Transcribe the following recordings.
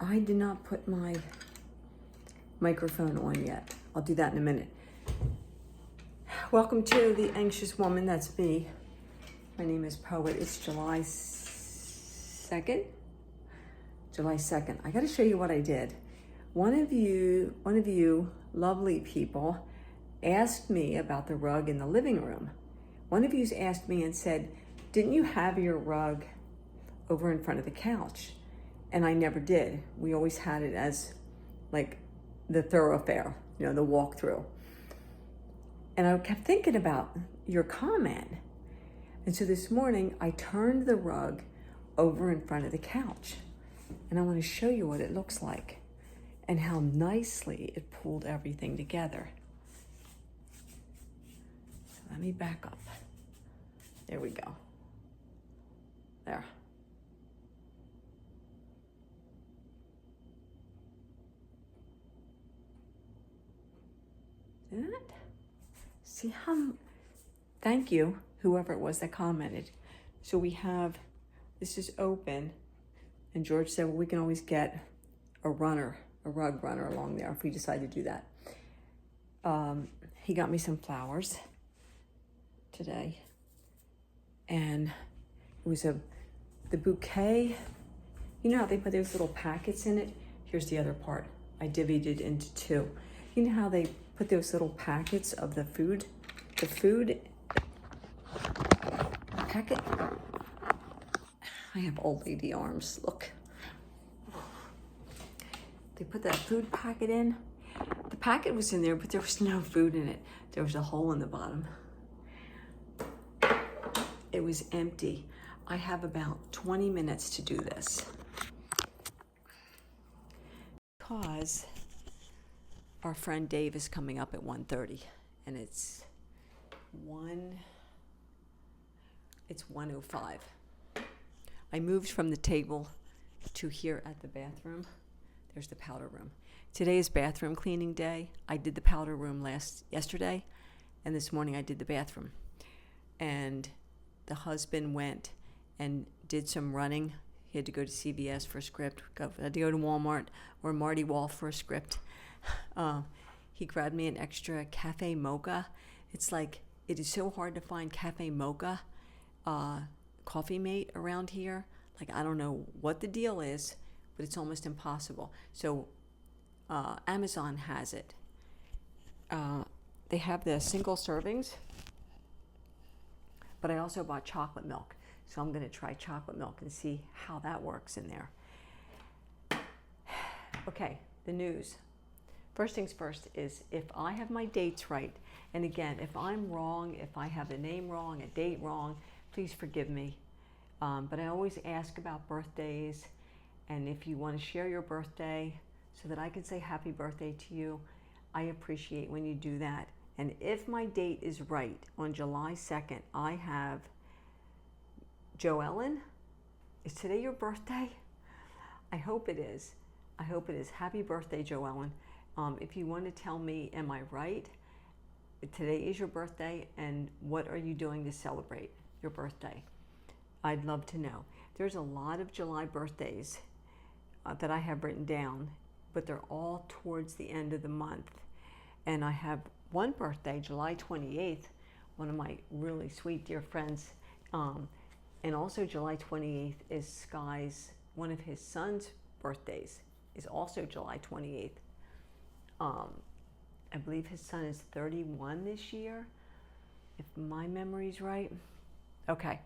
I did not put my microphone on yet. I'll do that in a minute. Welcome to The Anxious Woman. That's me. My name is Poet. It's July 2nd. July 2nd. I got to show you what I did. One of you lovely people asked me about the rug in the living room. One of you asked me and said, didn't you have your rug over in front of the couch? And I never did. We always had it as like the thoroughfare, the walkthrough. And I kept thinking about your comment. And so this morning I turned the rug over in front of the couch. And I want to show you what it looks like and how nicely it pulled everything together. So let me back up. There we go. There. See that? See how, thank you, whoever it was that commented. So we have, this is open, and George said, well, we can always get a rug runner along there if we decide to do that. He got me some flowers today, and it was the bouquet. You know how they put those little packets in it? Here's the other part. I divvied it into two. You know how they put those little packets of the food packet? I have old lady arms, look. They put that food packet in. The packet was in there, but there was no food in it. There was a hole in the bottom. It was empty. I have about 20 minutes to do this. Because our friend Dave is coming up at 1:30, and it's 1:05. I moved from the table to here at the bathroom. There's the powder room. Today is bathroom cleaning day. I did the powder room yesterday, and this morning I did the bathroom. And the husband went and did some running. He had to go to CVS for a script, had to go to Walmart or Marty Wall for a script. He grabbed me an extra cafe mocha. It's like, it is so hard to find cafe mocha coffee mate around here. Like, I don't know what the deal is, but it's almost impossible. So Amazon has it. They have the single servings, but I also bought chocolate milk. So I'm going to try chocolate milk and see how that works in there. Okay, the news. First things first is if I have my dates right, and again, if I'm wrong, if I have a name wrong, a date wrong, please forgive me. But I always ask about birthdays, and if you want to share your birthday so that I can say happy birthday to you, I appreciate when you do that. And if my date is right, on July 2nd, I have Joellen. Is today your birthday? I hope it is. I hope it is. Happy birthday, Joellen. If you want to tell me, am I right? Today is your birthday, and what are you doing to celebrate your birthday? I'd love to know. There's a lot of July birthdays that I have written down, but they're all towards the end of the month. And I have one birthday, July 28th, one of my really sweet dear friends. And also July 28th is Sky's, one of his son's birthdays is also July 28th. I believe his son is 31 this year, if my memory's right. Okay.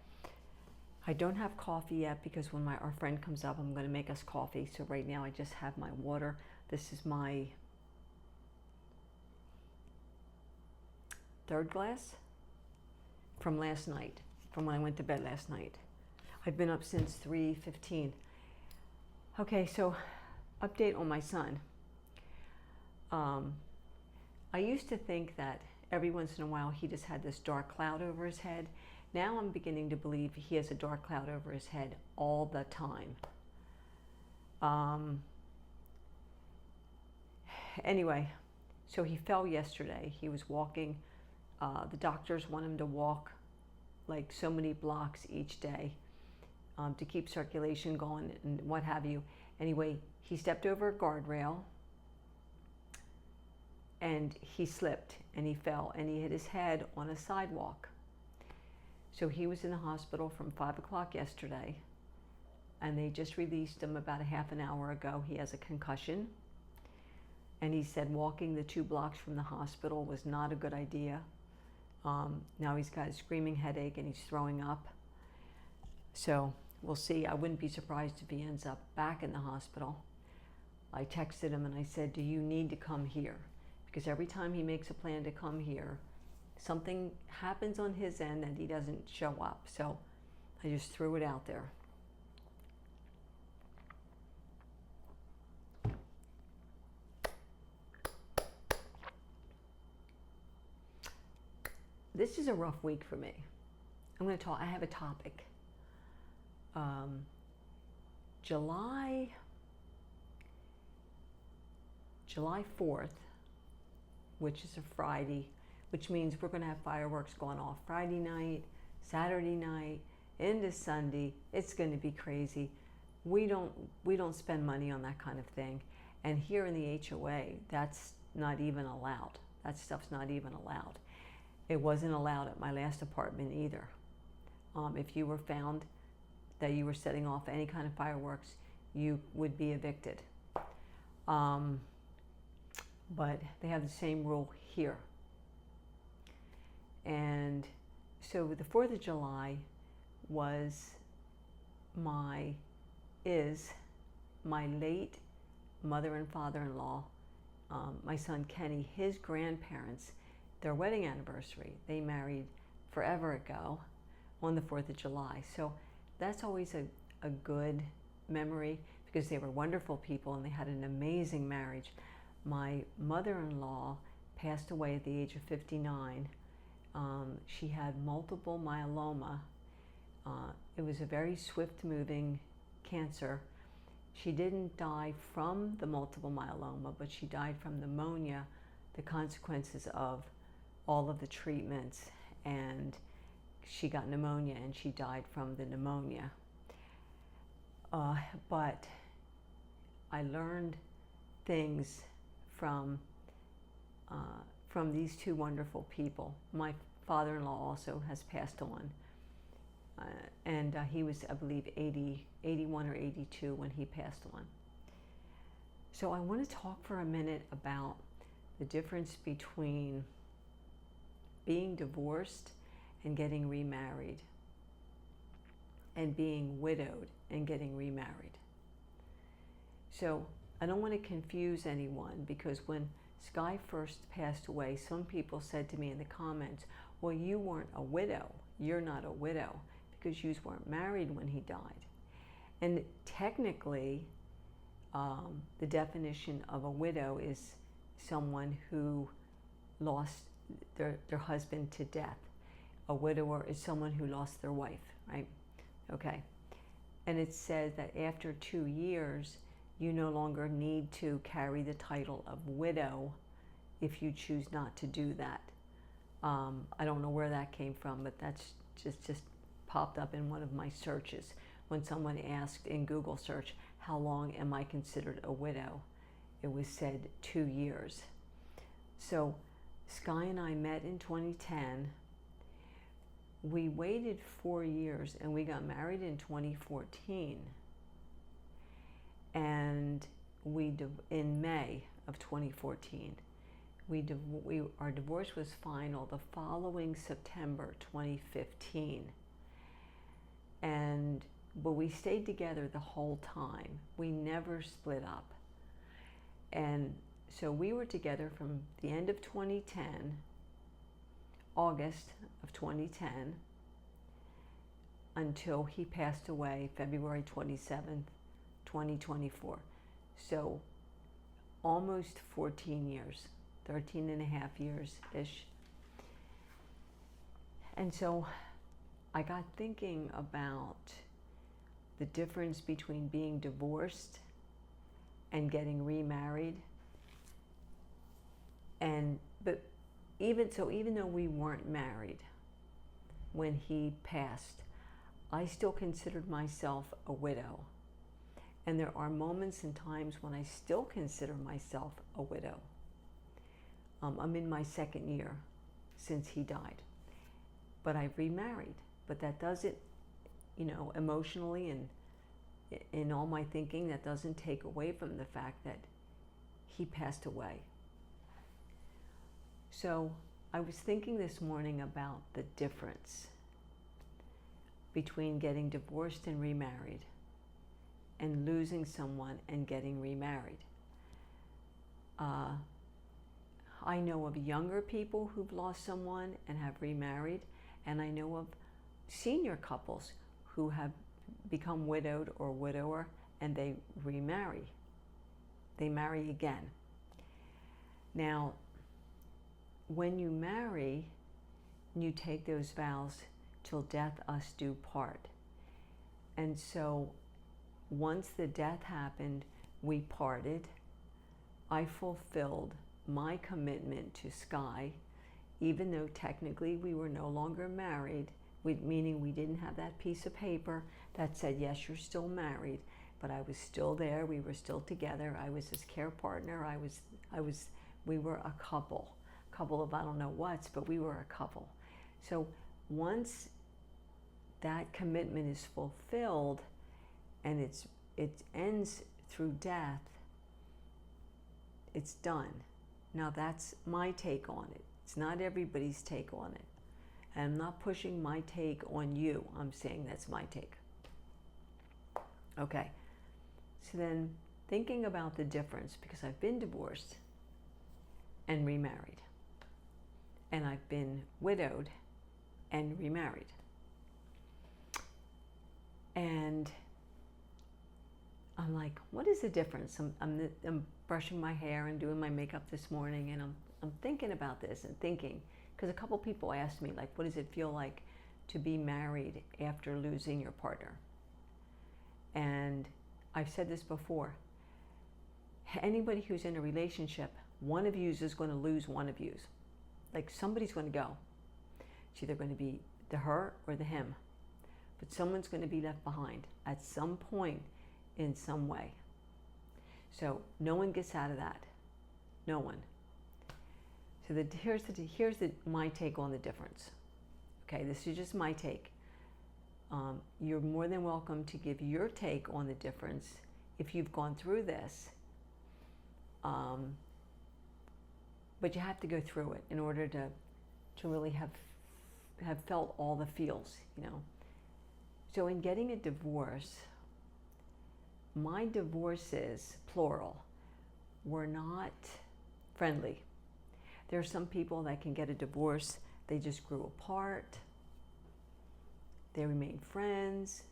I don't have coffee yet because when our friend comes up, I'm going to make us coffee. So right now I just have my water. This is my third glass from last night, from when I went to bed last night. I've been up since 3:15. Okay, so update on my son. I used to think that every once in a while he just had this dark cloud over his head. Now I'm beginning to believe he has a dark cloud over his head all the time. Anyway, so he fell yesterday. He was walking. The doctors want him to walk like so many blocks each day. to keep circulation going and what have you. Anyway, he stepped over a guardrail and he slipped and he fell and he hit his head on a sidewalk. So he was in the hospital from 5 o'clock yesterday, and they just released him about a half an hour ago. He has a concussion, and he said walking the 2 blocks from the hospital was not a good idea. Now he's got a screaming headache and he's throwing up. So we'll see. I wouldn't be surprised if he ends up back in the hospital. I texted him and I said, do you need to come here? Because every time he makes a plan to come here, something happens on his end and he doesn't show up. So I just threw it out there. This is a rough week for me. I'm going to talk, I have a topic. July 4th, which is a Friday, which means we're going to have fireworks going off Friday night, Saturday night, into Sunday. It's going to be crazy. We don't spend money on that kind of thing. And here in the HOA, that's not even allowed. That stuff's not even allowed. It wasn't allowed at my last apartment either. If you were found that you were setting off any kind of fireworks, you would be evicted. But they have the same rule here. And so the 4th of July is my late mother and father-in-law, my son Kenny, his grandparents, their wedding anniversary. They married forever ago on the 4th of July. So that's always a good memory because they were wonderful people and they had an amazing marriage. My mother-in-law passed away at the age of 59. She had multiple myeloma. It was a very swift-moving cancer. She didn't die from the multiple myeloma, but she died from pneumonia, the consequences of all of the treatments, and she got pneumonia and she died from the pneumonia. But I learned things from these 2 wonderful people. My father-in-law also has passed on, and he was, I believe, 81 or 82 when he passed on. So I want to talk for a minute about the difference between being divorced and getting remarried, and being widowed and getting remarried. So I don't want to confuse anyone, because when Sky first passed away, some people said to me in the comments, well, you weren't a widow. You're not a widow because you weren't married when he died. And technically, the definition of a widow is someone who lost their husband to death. A widower is someone who lost their wife, right? Okay. And it says that after 2 years, you no longer need to carry the title of widow if you choose not to do that. I don't know where that came from, but that's just popped up in one of my searches when someone asked in Google search, how long am I considered a widow? It was said 2 years. So Sky and I met in 2010. We waited 4 years and we got married in 2014. And in May of 2014, our divorce was final the following September 2015. But we stayed together the whole time. We never split up. And so we were together from the end of 2010, August of 2010, until he passed away February 27th, 2024. So almost 14 years, 13 and a half years-ish. And so I got thinking about the difference between being divorced and getting remarried. But even though we weren't married when he passed, I still considered myself a widow. And there are moments and times when I still consider myself a widow. I'm in my second year since he died. But I've remarried. But that doesn't, emotionally and in all my thinking, that doesn't take away from the fact that he passed away. So I was thinking this morning about the difference between getting divorced and remarried and losing someone and getting remarried. I know of younger people who've lost someone and have remarried, and I know of senior couples who have become widowed or widower and they remarry. They marry again. Now, when you marry, you take those vows till death us do part. And so once the death happened, we parted. I fulfilled my commitment to Sky, even though technically we were no longer married, meaning we didn't have that piece of paper that said, yes, you're still married, but I was still there, we were still together, I was his care partner, we were a couple of I don't know what's, but we were a couple. So once that commitment is fulfilled and it ends through death, it's done. Now that's my take on it. It's not everybody's take on it. And I'm not pushing my take on you. I'm saying that's my take. Okay. So then thinking about the difference, because I've been divorced and remarried. And I've been widowed and remarried. And I'm like, what is the difference? I'm brushing my hair and doing my makeup this morning, and I'm thinking about this and thinking, because a couple people asked me, like, what does it feel like to be married after losing your partner? And I've said this before. Anybody who's in a relationship, one of you is going to lose one of you. Like, somebody's going to go. It's either going to be the her or the him. But someone's going to be left behind at some point in some way. So no one gets out of that. No one. So here's my take on the difference. Okay, this is just my take. You're more than welcome to give your take on the difference if you've gone through this. But you have to go through it in order to really have felt all the feels, So in getting a divorce, my divorces, plural, were not friendly. There are some people that can get a divorce, they just grew apart, they remain friends,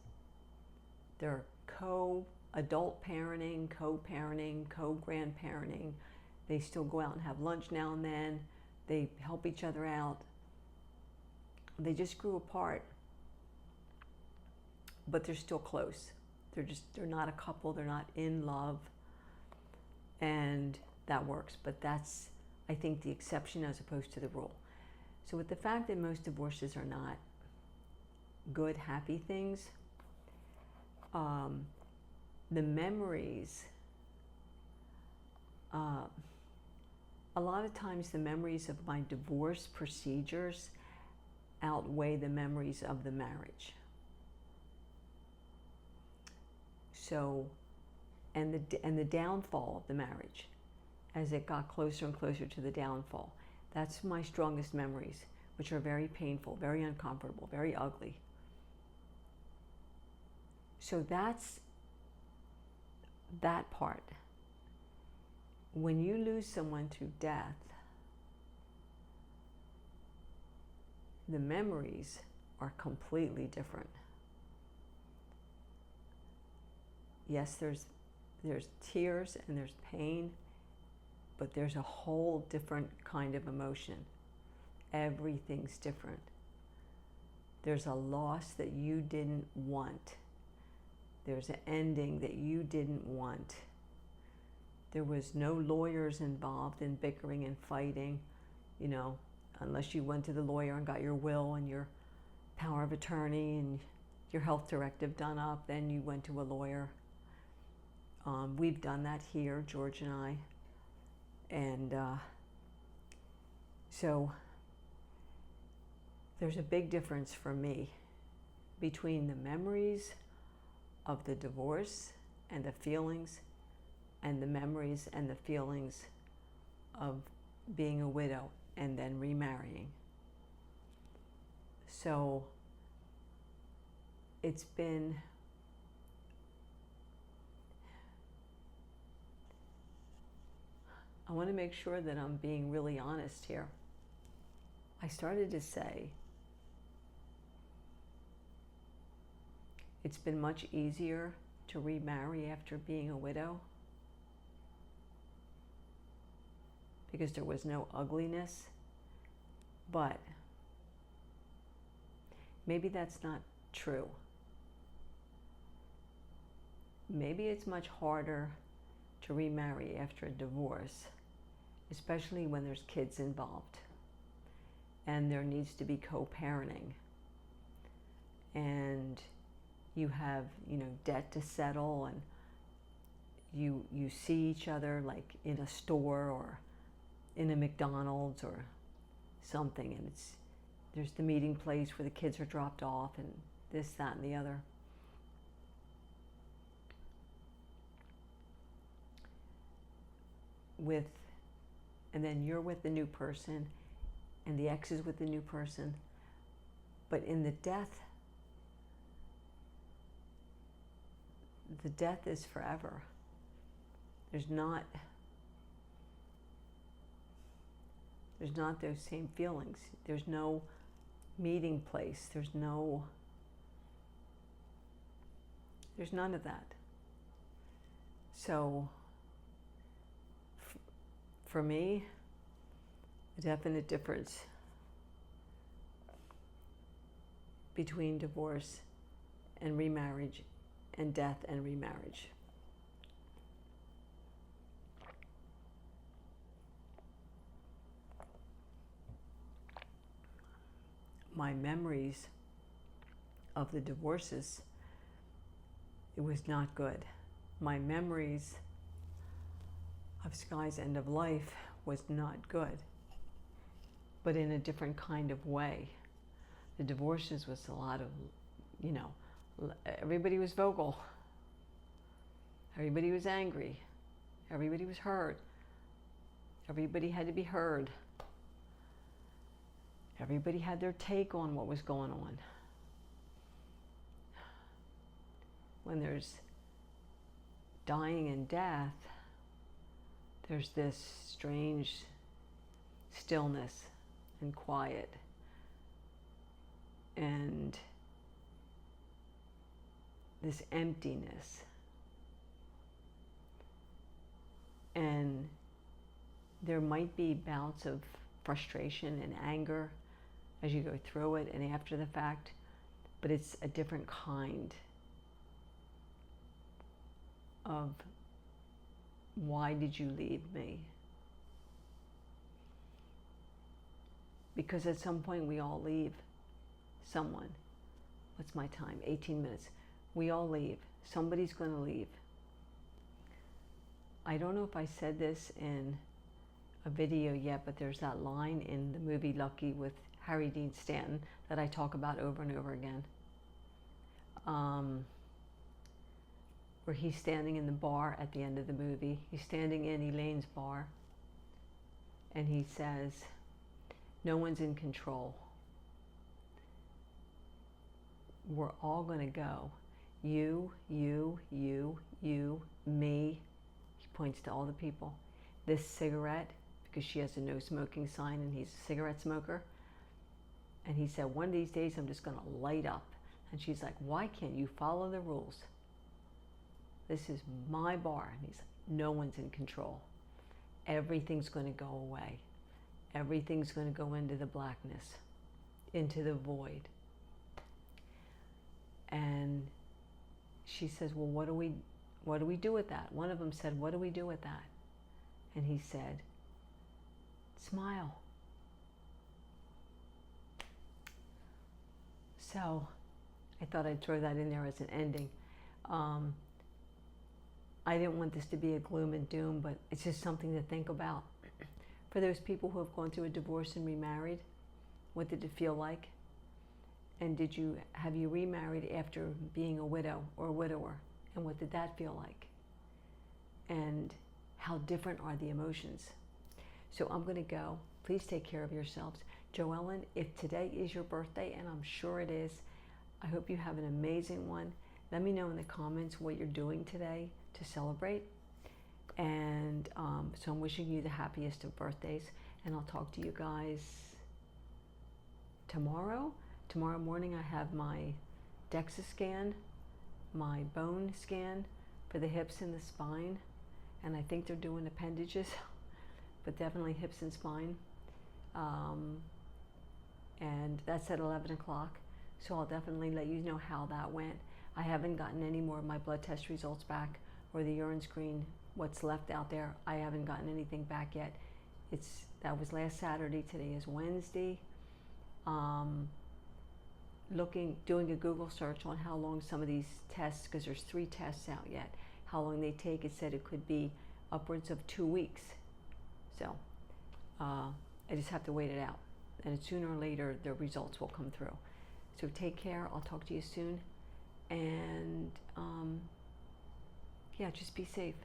they're co-adult parenting, co-parenting, co-grandparenting, they still go out and have lunch now and then, they help each other out, they just grew apart, but they're still close. They're not a couple, they're not in love, and that works. But that's, I think, the exception as opposed to the rule. So with the fact that most divorces are not good, happy things, the memories, a lot of times the memories of my divorce procedures outweigh the memories of the marriage. So, and the downfall of the marriage, as it got closer and closer to the downfall, that's my strongest memories, which are very painful, very uncomfortable, very ugly. So that's that part. When you lose someone through death, the memories are completely different. Yes, there's tears and there's pain, but there's a whole different kind of emotion. Everything's different. There's a loss that you didn't want. There's an ending that you didn't want. There was no lawyers involved in bickering and fighting, unless you went to the lawyer and got your will and your power of attorney and your health directive done up, then you went to a lawyer. We've done that here, George and I. And so there's a big difference for me between the memories of the divorce and the feelings, and the memories and the feelings of being a widow and then remarrying. So it's been I want to make sure that I'm being really honest here. I started to say it's been much easier to remarry after being a widow because there was no ugliness, but maybe that's not true. Maybe it's much harder to remarry after a divorce, especially when there's kids involved and there needs to be co-parenting and you have, debt to settle, and you see each other like in a store or in a McDonald's or something, and there's the meeting place where the kids are dropped off and this, that, and the other. And then you're with the new person and the ex is with the new person, but in the death is forever. There's not those same feelings. There's no meeting place. There's none of that. So for me, a definite difference between divorce and remarriage and death and remarriage. My memories of the divorces, it was not good. My memories of Sky's end of life was not good, but in a different kind of way. The divorces was a lot of, everybody was vocal. Everybody was angry. Everybody was hurt. Everybody had to be heard. Everybody had their take on what was going on. When there's dying and death, there's this strange stillness and quiet and this emptiness. And there might be bouts of frustration and anger as you go through it and after the fact, but it's a different kind of why did you leave me? Because at some point we all leave someone. What's my time? 18 minutes. We all leave. Somebody's going to leave. I don't know if I said this in a video yet, but there's that line in the movie Lucky with Harry Dean Stanton that I talk about over and over again. Where he's standing in the bar at the end of the movie. He's standing in Elaine's bar and he says, no one's in control. We're all going to go. You, me. He points to all the people. This cigarette, because she has a no smoking sign and he's a cigarette smoker. And he said, one of these days I'm just going to light up. And she's like, why can't you follow the rules? This is my bar. And he's like, no one's in control. Everything's going to go away. Everything's going to go into the blackness, into the void. And she says, well, what do we do with that? One of them said, what do we do with that? And he said, smile. So I thought I'd throw that in there as an ending. I didn't want this to be a gloom and doom, but it's just something to think about. For those people who have gone through a divorce and remarried, what did it feel like? And have you remarried after being a widow or a widower? And what did that feel like? And how different are the emotions? So I'm going to go. Please take care of yourselves. Joellen, if today is your birthday, and I'm sure it is, I hope you have an amazing one. Let me know in the comments what you're doing today to celebrate. And so I'm wishing you the happiest of birthdays. And I'll talk to you guys tomorrow. Tomorrow morning I have my DEXA scan, my bone scan for the hips and the spine. And I think they're doing appendages, but definitely hips and spine. And that's at 11 o'clock. So I'll definitely let you know how that went. I haven't gotten any more of my blood test results back or the urine screen, what's left out there. I haven't gotten anything back yet. That was last Saturday, today is Wednesday. Doing a Google search on how long some of these tests, because there's 3 tests out yet, how long they take. It said it could be upwards of 2 weeks. So I just have to wait it out. And sooner or later, the results will come through. So take care. I'll talk to you soon. And yeah, just be safe.